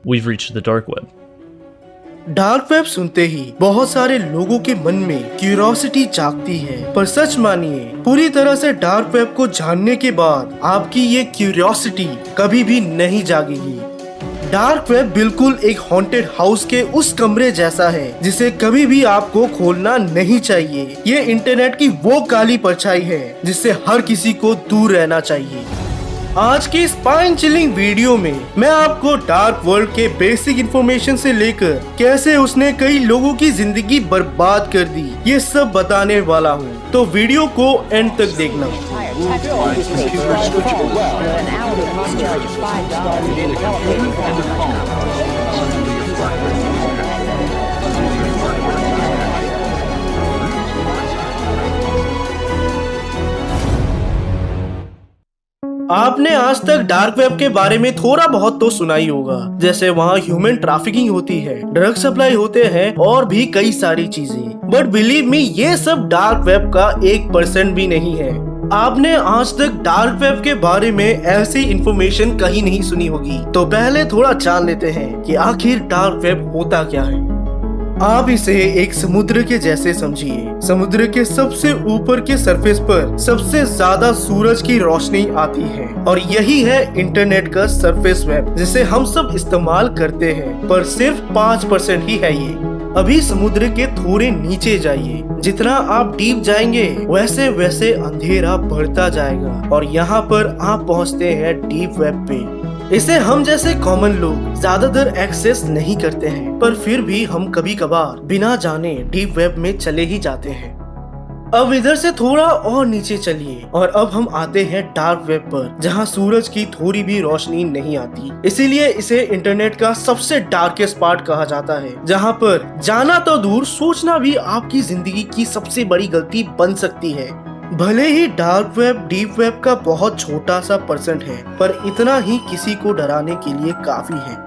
we've reached the dark web. Dark web सुनते ही बहुत सारे लोगों के मन में क्यूरियोसिटी जागती है, पर सच मानिए पूरी तरह से डार्क वेब को जानने के बाद आपकी ये क्यूरियोसिटी कभी भी नहीं जागेगी। डार्क वेब बिल्कुल एक हॉन्टेड हाउस के उस कमरे जैसा है जिसे कभी भी आपको खोलना नहीं चाहिए। ये इंटरनेट की वो काली परछाई है जिससे हर किसी को दूर रहना चाहिए। आज की स्पाइन चिलिंग वीडियो में मैं आपको डार्क वर्ल्ड के बेसिक इंफॉर्मेशन से लेकर कैसे उसने कई लोगों की जिंदगी बर्बाद कर दी ये सब बताने वाला हूँ, तो वीडियो को एंड तक देखना। आपने आज तक डार्क वेब के बारे में थोड़ा बहुत तो सुना ही होगा, जैसे वहाँ ह्यूमन ट्रैफिकिंग होती है, ड्रग सप्लाई होते हैं और भी कई सारी चीजें। बट बिलीव मी, ये सब डार्क वेब का 1% भी नहीं है। आपने आज तक डार्क वेब के बारे में ऐसी इंफॉर्मेशन कहीं नहीं सुनी होगी, तो पहले थोड़ा जान लेते हैं कि आखिर डार्क वेब होता क्या है। आप इसे एक समुद्र के जैसे समझिए। समुद्र के सबसे ऊपर के सरफेस पर सबसे ज्यादा सूरज की रोशनी आती है और यही है इंटरनेट का सरफेस वेब जिसे हम सब इस्तेमाल करते हैं, पर सिर्फ 5% ही है ये। अभी समुद्र के थोड़े नीचे जाइए, जितना आप डीप जाएंगे वैसे वैसे अंधेरा बढ़ता जाएगा और यहाँ पर आप पहुँचते हैं डीप वेब पे। इसे हम जैसे कॉमन लोग ज्यादातर एक्सेस नहीं करते हैं, पर फिर भी हम कभी कभार बिना जाने डीप वेब में चले ही जाते हैं। अब इधर से थोड़ा और नीचे चलिए और अब हम आते हैं डार्क वेब पर, जहां सूरज की थोड़ी भी रोशनी नहीं आती। इसीलिए इसे इंटरनेट का सबसे डार्केस्ट पार्ट कहा जाता है, जहां पर जाना तो दूर, सोचना भी आपकी जिंदगी की सबसे बड़ी गलती बन सकती है। भले ही डार्क वेब डीप वेब का बहुत छोटा सा परसेंट है, पर इतना ही किसी को डराने के लिए काफी है।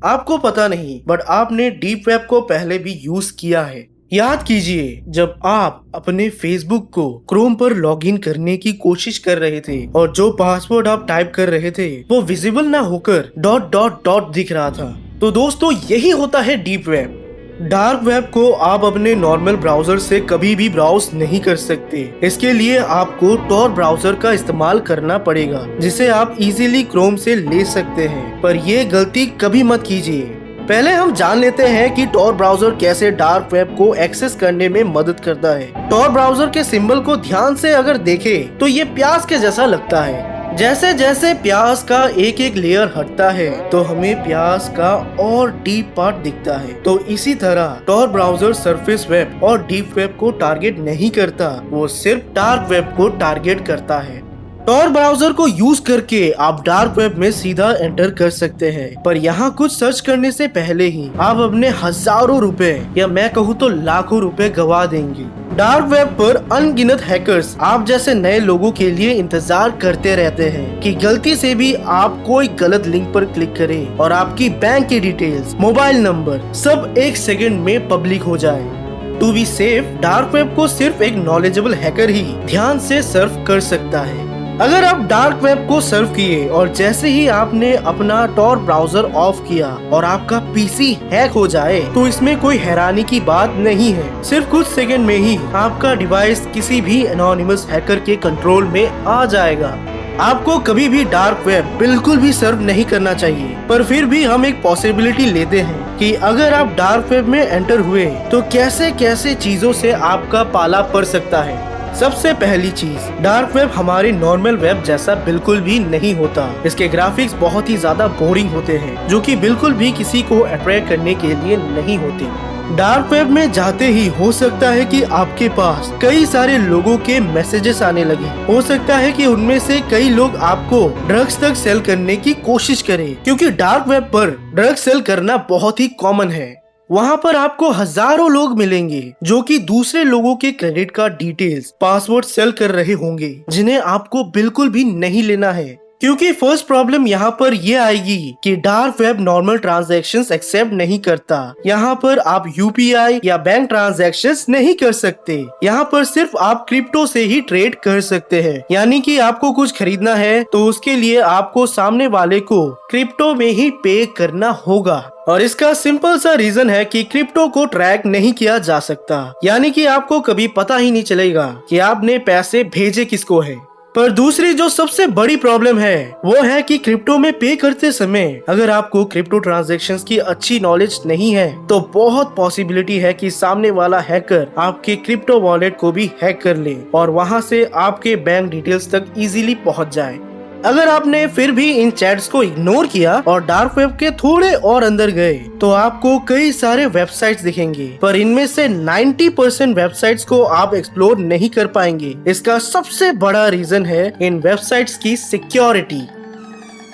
आपको पता नहीं, बट आपने डीप वेब को पहले भी यूज किया है। याद कीजिए, जब आप अपने फेसबुक को क्रोम पर लॉगिन करने की कोशिश कर रहे थे और जो पासवर्ड आप टाइप कर रहे थे वो विजिबल ना होकर डॉट डॉट डॉट दिख रहा था। तो दोस्तों, यही होता है डीप वेब। डार्क वेब को आप अपने नॉर्मल ब्राउजर से कभी भी ब्राउज नहीं कर सकते। इसके लिए आपको टॉर ब्राउजर का इस्तेमाल करना पड़ेगा, जिसे आप इजीली क्रोम से ले सकते हैं, पर ये गलती कभी मत कीजिए। पहले हम जान लेते हैं कि टॉर ब्राउजर कैसे डार्क वेब को एक्सेस करने में मदद करता है। टॉर ब्राउजर के सिंबल को ध्यान से अगर देखें तो ये प्याज के जैसा लगता है। जैसे जैसे प्याज का एक एक लेयर हटता है तो हमें प्याज का और डीप पार्ट दिखता है। तो इसी तरह टॉर ब्राउजर सरफेस वेब और डीप वेब को टारगेट नहीं करता, वो सिर्फ डार्क वेब को टारगेट करता है। टॉर ब्राउजर को यूज करके आप डार्क वेब में सीधा एंटर कर सकते हैं, पर यहाँ कुछ सर्च करने से पहले ही आप अपने हजारों रुपए या मैं कहूँ तो लाखों रुपए गवा देंगे। डार्क वेब पर अनगिनत हैकर्स आप जैसे नए लोगों के लिए इंतजार करते रहते हैं कि गलती से भी आप कोई गलत लिंक पर क्लिक करें और आपकी बैंक की डिटेल्स, मोबाइल नंबर सब 1 सेकंड में पब्लिक हो जाए। To be safe, dark web को सिर्फ एक नॉलेजेबल हैकर ही ध्यान से सर्फ कर सकता है। अगर आप डार्क वेब को सर्व किए और जैसे ही आपने अपना टॉर ब्राउजर ऑफ किया और आपका पीसी हैक हो जाए, तो इसमें कोई हैरानी की बात नहीं है। सिर्फ कुछ सेकंड में ही आपका डिवाइस किसी भी एनोनिमस हैकर के कंट्रोल में आ जाएगा। आपको कभी भी डार्क वेब बिल्कुल भी सर्व नहीं करना चाहिए, पर फिर भी हम एक पॉसिबिलिटी लेते हैं कि अगर आप डार्क वेब में एंटर हुए तो कैसे कैसे चीजों से आपका पाला पड़ सकता है। सबसे पहली चीज, डार्क वेब हमारे नॉर्मल वेब जैसा बिल्कुल भी नहीं होता। इसके ग्राफिक्स बहुत ही ज्यादा बोरिंग होते हैं, जो कि बिल्कुल भी किसी को अट्रैक्ट करने के लिए नहीं होते। डार्क वेब में जाते ही हो सकता है कि आपके पास कई सारे लोगों के मैसेजेस आने लगे। हो सकता है कि उनमें से कई लोग आपको ड्रग्स तक सेल करने की कोशिश करें, क्योंकि डार्क वेब पर ड्रग्स सेल करना बहुत ही कॉमन है। वहाँ पर आपको हजारों लोग मिलेंगे जो कि दूसरे लोगों के credit card details, password sell कर रहे होंगे, जिन्हें आपको बिल्कुल भी नहीं लेना है, क्योंकि फर्स्ट प्रॉब्लम यहाँ पर ये आएगी कि dark web normal transactions accept नहीं करता। यहाँ पर आप यूपीआई या बैंक ट्रांजैक्शंस नहीं कर सकते। यहाँ पर सिर्फ आप क्रिप्टो से ही ट्रेड कर सकते हैं। यानी कि आपको कुछ खरीदना है तो उसके लिए आपको सामने वाले को क्रिप्टो में ही पे करना होगा। और इसका सिंपल सा रीजन है कि क्रिप्टो को ट्रैक नहीं किया जा सकता, यानी कि आपको कभी पता ही नहीं चलेगा कि आपने पैसे भेजे किसको है। पर दूसरी जो सबसे बड़ी प्रॉब्लम है वो है कि क्रिप्टो में पे करते समय अगर आपको क्रिप्टो ट्रांजैक्शंस की अच्छी नॉलेज नहीं है तो बहुत पॉसिबिलिटी है कि सामने वाला हैकर आपके क्रिप्टो वॉलेट को भी हैक कर ले और वहां से आपके बैंक डिटेल्स तक इजीली पहुंच जाए। अगर आपने फिर भी इन चैट्स को इग्नोर किया और डार्क वेब के थोड़े और अंदर गए तो आपको कई सारे वेबसाइट्स दिखेंगे, पर इनमें से 90% वेबसाइट्स को आप एक्सप्लोर नहीं कर पाएंगे। इसका सबसे बड़ा रीजन है इन वेबसाइट्स की सिक्योरिटी।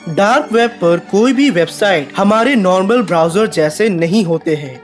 डार्क वेब पर कोई भी वेबसाइट हमारे नॉर्मल ब्राउजर जैसे नहीं होते हैं।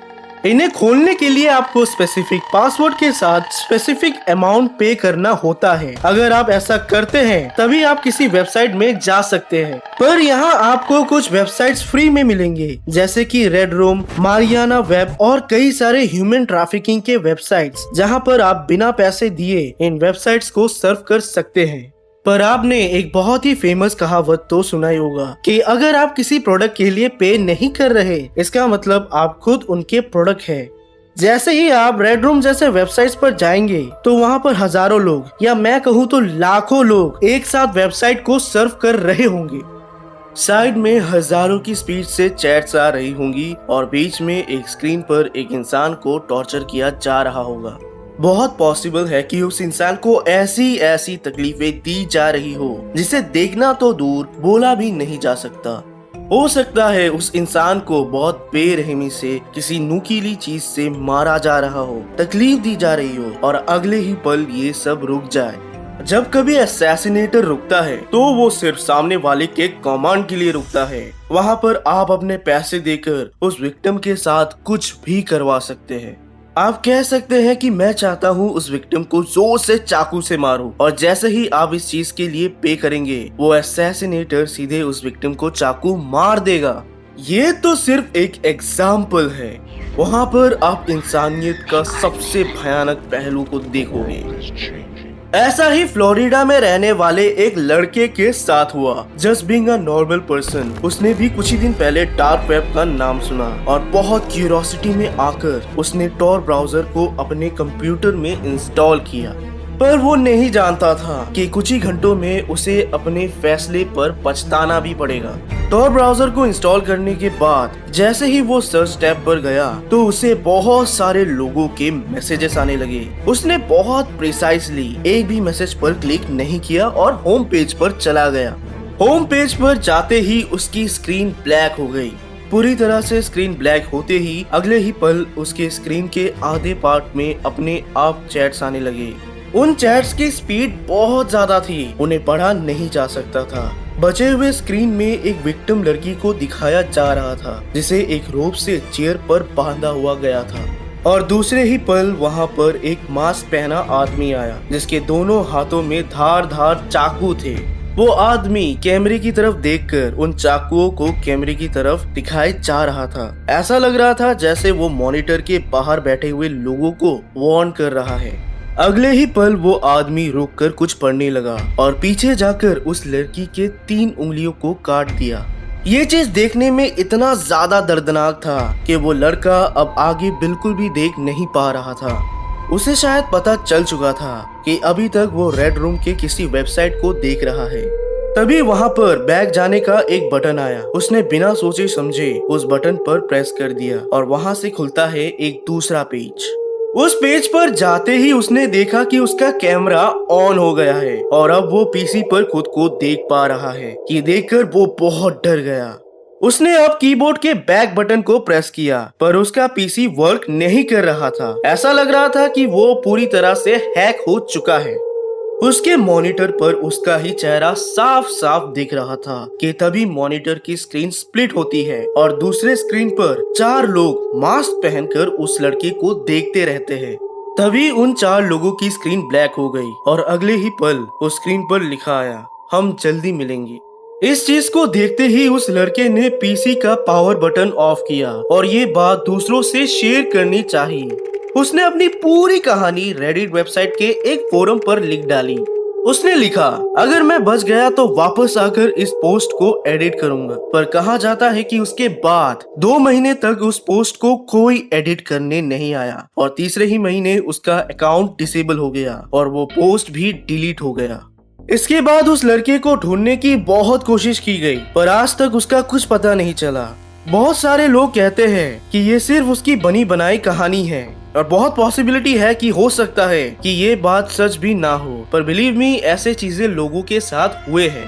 इन्हें खोलने के लिए आपको स्पेसिफिक पासवर्ड के साथ स्पेसिफिक अमाउंट पे करना होता है। अगर आप ऐसा करते हैं तभी आप किसी वेबसाइट में जा सकते हैं। पर यहाँ आपको कुछ वेबसाइट्स फ्री में मिलेंगे, जैसे कि रेड रूम, मारियाना वेब और कई सारे ह्यूमन ट्रैफिकिंग के वेबसाइट्स, जहाँ पर आप बिना पैसे दिए इन वेबसाइट्स को सर्व कर सकते हैं। पर आपने एक बहुत ही फेमस कहावत तो सुना ही होगा कि अगर आप किसी प्रोडक्ट के लिए पे नहीं कर रहे इसका मतलब आप खुद उनके प्रोडक्ट है। जैसे ही आप रेड रूम जैसे वेबसाइट्स पर जाएंगे तो वहाँ पर हजारों लोग या मैं कहूँ तो लाखों लोग एक साथ वेबसाइट को सर्व कर रहे होंगे। साइड में हजारों की स्पीड से चैट्स आ रही होंगी और बीच में एक स्क्रीन पर एक इंसान को टॉर्चर किया जा रहा होगा। बहुत पॉसिबल है कि उस इंसान को ऐसी ऐसी तकलीफें दी जा रही हो जिसे देखना तो दूर बोला भी नहीं जा सकता। हो सकता है उस इंसान को बहुत बेरहमी से किसी नुकीली चीज से मारा जा रहा हो, तकलीफ दी जा रही हो और अगले ही पल ये सब रुक जाए। जब कभी असैसिनेटर रुकता है तो वो सिर्फ सामने वाले के कमांड के लिए रुकता है। वहाँ पर आप अपने पैसे देकर उस विक्टिम के साथ कुछ भी करवा सकते हैं। आप कह सकते हैं कि मैं चाहता हूँ उस विक्टिम को जोर से चाकू से मारूं, और जैसे ही आप इस चीज के लिए पे करेंगे वो असैसिनेटर सीधे उस विक्टिम को चाकू मार देगा। ये तो सिर्फ एक एग्जाम्पल है, वहाँ पर आप इंसानियत का सबसे भयानक पहलू को देखोगे। ऐसा ही फ्लोरिडा में रहने वाले एक लड़के के साथ हुआ। Just being a normal person, उसने भी कुछ ही दिन पहले डार्क वेब का नाम सुना और बहुत क्यूरियोसिटी में आकर उसने टॉर ब्राउजर को अपने कंप्यूटर में इंस्टॉल किया। पर वो नहीं जानता था कि कुछ ही घंटों में उसे अपने फैसले पर पछताना भी पड़ेगा। टॉर ब्राउजर को इंस्टॉल करने के बाद जैसे ही वो सर्च टैब पर गया तो उसे बहुत सारे लोगों के मैसेजेस आने लगे। उसने बहुत प्रिसाइसली एक भी मैसेज पर क्लिक नहीं किया और होम पेज पर चला गया। होम पेज पर जाते ही उसकी स्क्रीन ब्लैक हो गई। पूरी तरह से स्क्रीन ब्लैक होते ही अगले ही पल उसके स्क्रीन के आधे पार्ट में अपने आप चैट्स आने लगे। उन चैट्स की स्पीड बहुत ज्यादा थी, उन्हें पढ़ा नहीं जा सकता था। बचे हुए स्क्रीन में एक विक्टिम लड़की को दिखाया जा रहा था जिसे एक रोप से चेयर पर बांधा हुआ गया था, और दूसरे ही पल वहां पर एक मास्क पहना आदमी आया जिसके दोनों हाथों में धार धार चाकू थे। वो आदमी कैमरे की तरफ देखकर उन चाकुओं को कैमरे की तरफ दिखाए जा रहा था। ऐसा लग रहा था जैसे वो मॉनिटर के बाहर बैठे हुए लोगों को वार्न कर रहा है। अगले ही पल वो आदमी रुककर कुछ पढ़ने लगा और पीछे जाकर उस लड़की के 3 उंगलियों को काट दिया। ये चीज देखने में इतना ज्यादा दर्दनाक था कि वो लड़का अब आगे बिल्कुल भी देख नहीं पा रहा था। उसे शायद पता चल चुका था कि अभी तक वो रेड रूम के किसी वेबसाइट को देख रहा है। तभी वहाँ पर बैक जाने का एक बटन आया। उसने बिना सोचे समझे उस बटन पर प्रेस कर दिया और वहाँ से खुलता है एक दूसरा पेज। उस पेज पर जाते ही उसने देखा कि उसका कैमरा ऑन हो गया है और अब वो पीसी पर खुद को देख पा रहा है। ये देखकर वो बहुत डर गया। उसने अब कीबोर्ड के बैक बटन को प्रेस किया पर उसका पीसी वर्क नहीं कर रहा था। ऐसा लग रहा था कि वो पूरी तरह से हैक हो चुका है। उसके मॉनिटर पर उसका ही चेहरा साफ साफ दिख रहा था कि तभी मॉनिटर की स्क्रीन स्प्लिट होती है और दूसरे स्क्रीन पर 4 लोग मास्क पहनकर उस लड़के को देखते रहते हैं। तभी उन 4 लोगों की स्क्रीन ब्लैक हो गई और अगले ही पल उस स्क्रीन पर लिखा आया, हम जल्दी मिलेंगे। इस चीज को देखते ही उस लड़के ने पीसी का पावर बटन ऑफ किया और ये बात दूसरों से शेयर करनी चाहिए। उसने अपनी पूरी कहानी रेडिट वेबसाइट के एक फोरम पर लिख डाली। उसने लिखा, अगर मैं बच गया तो वापस आकर इस पोस्ट को एडिट करूंगा। पर कहा जाता है कि उसके बाद 2 महीने तक उस पोस्ट को कोई एडिट करने नहीं आया और तीसरे ही महीने उसका अकाउंट डिसेबल हो गया और वो पोस्ट भी डिलीट हो गया। इसके बाद उस लड़के को ढूंढने की बहुत कोशिश की गई पर आज तक उसका कुछ पता नहीं चला। बहुत सारे लोग कहते हैं कि ये सिर्फ उसकी बनी बनाई कहानी है और बहुत पॉसिबिलिटी है कि हो सकता है कि ये बात सच भी ना हो, पर बिलीव मी ऐसे चीजें लोगों के साथ हुए हैं।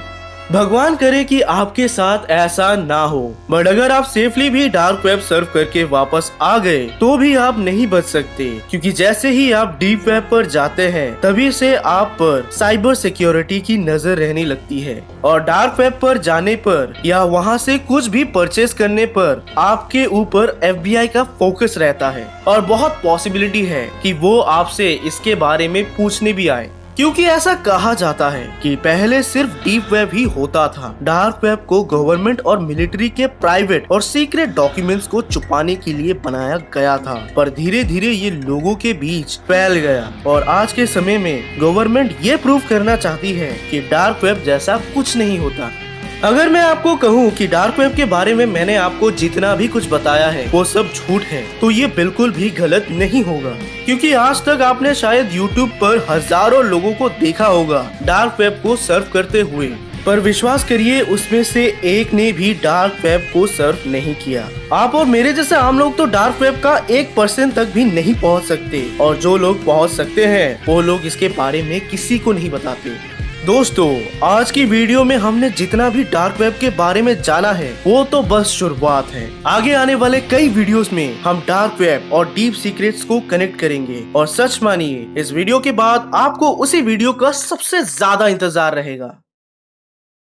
भगवान करे कि आपके साथ ऐसा ना हो, बट अगर आप सेफली भी डार्क वेब सर्फ करके वापस आ गए तो भी आप नहीं बच सकते, क्योंकि जैसे ही आप डीप वेब पर जाते हैं तभी से आप पर साइबर सिक्योरिटी की नजर रहने लगती है और डार्क वेब पर जाने पर या वहां से कुछ भी परचेस करने पर आपके ऊपर FBI का फोकस रहता है और बहुत पॉसिबिलिटी है कि वो आपसे इसके बारे में पूछने भी आए, क्योंकि ऐसा कहा जाता है कि पहले सिर्फ डीप वेब ही होता था। डार्क वेब को गवर्नमेंट और मिलिट्री के प्राइवेट और सीक्रेट डॉक्यूमेंट्स को छुपाने के लिए बनाया गया था, पर धीरे धीरे ये लोगों के बीच फैल गया और आज के समय में गवर्नमेंट ये प्रूव करना चाहती है कि डार्क वेब जैसा कुछ नहीं होता। अगर मैं आपको कहूँ कि डार्क वेब के बारे में मैंने आपको जितना भी कुछ बताया है वो सब झूठ है, तो ये बिल्कुल भी गलत नहीं होगा, क्योंकि आज तक आपने शायद YouTube पर हजारों लोगों को देखा होगा डार्क वेब को सर्फ करते हुए, पर विश्वास करिए उसमें से एक ने भी डार्क वेब को सर्फ नहीं किया। आप और मेरे जैसे आम लोग तो डार्क वेब का 1% तक भी नहीं पहुंच सकते और जो लोग पहुंच सकते हैं वो लोग इसके बारे में किसी को नहीं बताते। दोस्तों, आज की वीडियो में हमने जितना भी डार्क वेब के बारे में जाना है वो तो बस शुरुआत है। आगे आने वाले कई वीडियोस में हम डार्क वेब और डीप सीक्रेट्स को कनेक्ट करेंगे और सच मानिए इस वीडियो के बाद आपको उसी वीडियो का सबसे ज्यादा इंतजार रहेगा।